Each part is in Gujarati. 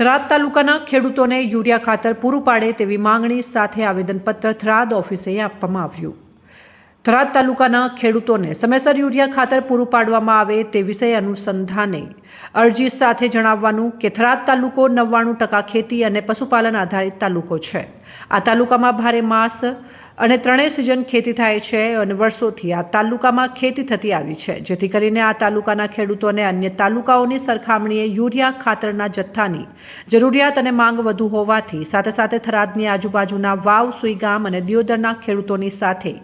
થરાદ તાલુકાના ખેડૂતોને યુરિયા ખાતર પૂરું પાડે તેવી માંગણી સાથે આવેદનપત્ર થરાદ ઓફિસે આપવામાં આવ્યું। થરાદ તાલુકાના ખેડૂતોને સમયસર યુરિયા ખાતર પૂરું પાડવામાં આવે તે વિષય અનુસંધાને અરજી સાથે જણાવવાનું કે થરાદ તાલુકો 99% ખેતી અને પશુપાલન આધારિત તાલુકો છે। આ તાલુકામાં ભારે માસ અને ત્રણેય સિઝન ખેતી થાય છે અને વર્ષોથી આ તાલુકામાં ખેતી થતી આવી છે, જેથી કરીને આ તાલુકાના ખેડૂતોને અન્ય તાલુકાઓની સરખામણીએ યુરિયા ખાતરના જથ્થાની જરૂરિયાત અને માંગ વધુ હોવાથી સાથે સાથે થરાદની આજુબાજુના વાવ, સુઈગામ અને દિયોદરના ખેડૂતોની સાથે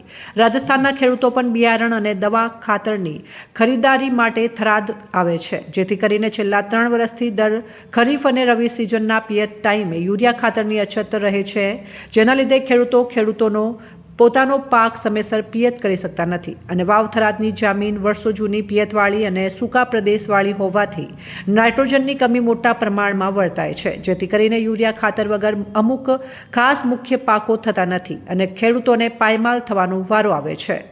રાજસ્થાનના ખેડૂતો પણ બિયારણ અને દવા ખાતરની ખરીદારી માટે થરાદ આવે છે, જેથી કરીને છેલ્લા 3 વર્ષથી દર ખરીફ અને રવિ સિઝનના પિયત ટાઈમે યુરિયા ખાતરની અછત રહે છે, જેના લીધે ખેડૂતોનો પોતાનો પાક સમયસર પિયત કરી શકતા નથી અને વાવ થરાદની જમીન વર્ષો જૂની પિયતવાળી અને સૂકા પ્રદેશવાળી હોવાથી નાઇટ્રોજનની કમી મોટા પ્રમાણમાં વર્તાય છે, જેથી કરીને યુરિયા ખાતર વગર અમુક ખાસ મુખ્ય પાકો થતા નથી અને ખેડૂતોને પાયમાલ થવાનો વારો આવે છે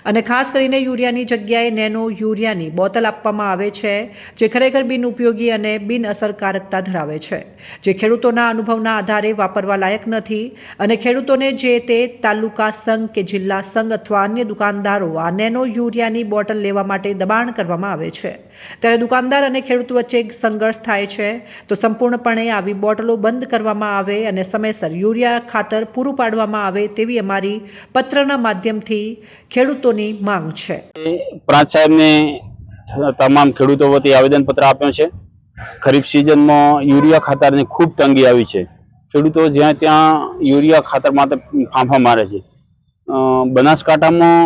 અને ખાસ કરીને યુરિયાની જગ્યાએ નેનો યુરિયાની બોટલ આપવામાં આવે છે, જે ખરેખર બિનઉપયોગી અને બિન અસરકારકતા ધરાવે છે, જે ખેડૂતોના અનુભવના આધારે વાપરવા લાયક નથી અને ખેડૂતોને જે તે તાલુકા સંઘ કે જિલ્લા સંઘ અથવા અન્ય દુકાનદારો આ નેનો યુરિયાની બોટલ લેવા માટે દબાણ કરવામાં આવે છે। ત્યારે દુકાનદાર અને ખેડૂત વચ્ચે સંઘર્ષ થાય છે, તો સંપૂર્ણપણે આવી બોટલો બંધ કરવામાં આવે અને સમયસર યુરિયા ખાતર પૂરું પાડવામાં આવે તેવી અમારી પત્રના માધ્યમથી ખેડૂતોની માંગ છે। પ્રાંત સાહેબને તમામ ખેડૂતો વતી આવેદનપત્ર આપ્યું છે। ખરીફ સિઝનમાં યુરિયા ખાતરની ખૂબ તંગી આવી છે। ખેડૂતો જ્યાં ત્યાં યુરિયા ખાતર માટે ફાંફા મારે છે। બનાસકાંઠામાં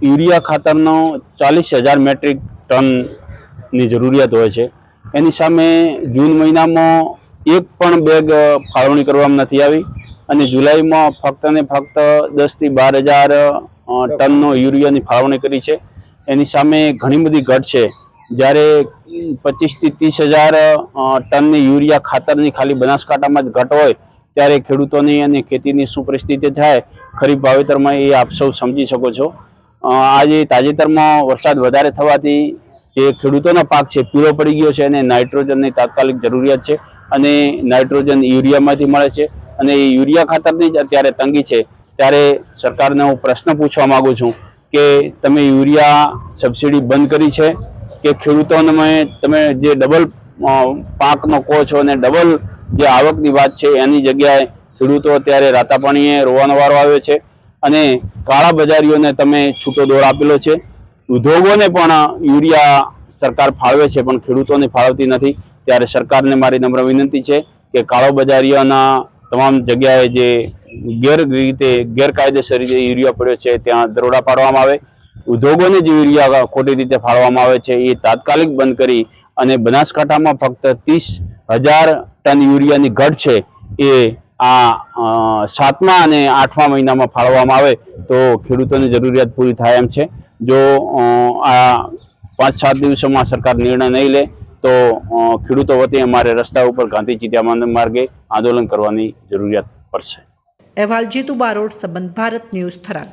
યુરિયા ખાતરનો 40,000 મેટ્રિક ટનની જરૂરિયાત હોય છે। એની સામે જૂન મહિનામાં એક પણ બેગ ફાળવણી કરવામાં નથી આવી અને જુલાઈમાં ફક્ત ને ફક્ત 10 થી 12,000 ટનનો યુરિયાની ફાળવણી કરી છે। એની સામે ઘણી બધી ઘટ છે। જ્યારે 25 થી 30,000 ટનની યુરિયા ખાતરની ખાલી બનાસકાંઠામાં જ ઘટ હોય ત્યારે ખેડૂતોની અને ખેતીની શું પરિસ્થિતિ થાય ખરીફ વાવેતરમાં એ આપ સૌ સમજી શકો છો। આજે તાજેતરમાં વરસાદ વધારે થવાથી જે ખેડૂતોનો પાક છે પીળો પડી ગયો છે અને નાઇટ્રોજનની તાત્કાલિક જરૂરિયાત છે અને નાઇટ્રોજન યુરિયામાંથી મળે છે અને એ યુરિયા ખાતરની જ અત્યારે તંગી છે। ત્યારે સરકારને હું પ્રશ્ન પૂછવા માંગુ છું કે તમે યુરિયા સબસિડી બંધ કરી છે કે ખેડૂતોને તમે જે ડબલ પાકનો કહો છો અને ડબલ જે આવકની વાત છે એની જગ્યાએ ખેડૂતો અત્યારે રાતા પાણીએ રોવાનો વારો આવ્યો છે અને કાળા બજારીઓને તમે છૂટો દોર આપેલો છે। ઉદ્યોગોને પણ યુરિયા સરકાર ફાળવે છે પણ ખેડૂતોને ફાળવતી નથી। ત્યારે સરકારને મારી નમ્ર વિનંતી છે કે કાળો બજારીઓના તમામ જગ્યાએ જે ગેરકાયદેસર રીતે યુરિયા પડ્યો છે ત્યાં દરોડા પાડવામાં આવે। ઉદ્યોગોને જે યુરિયા ખોટી રીતે ફાળવવામાં આવે છે એ તાત્કાલિક બંધ કરી અને બનાસકાંઠામાં ફક્ત 30,000 ટન યુરિયાની ઘટ છે એ આ 7મા અને 8મા મહિનામાં ફાળવવામાં આવે તો ખેડૂતોની જરૂરિયાત પૂરી થાય એમ છે। જો આ 5-7 દિવસોમાં સરકાર નિર્ણય નહીં લે તો ખેડૂતો વતી અમારે રસ્તા ઉપર ગાંધી ચિંતામણ માર્ગે આંદોલન કરવાની જરૂરિયાત પડશે। અહેવાલ જીતુ બારોટ, સંબંધ ભારત ન્યૂઝ, થરાદ।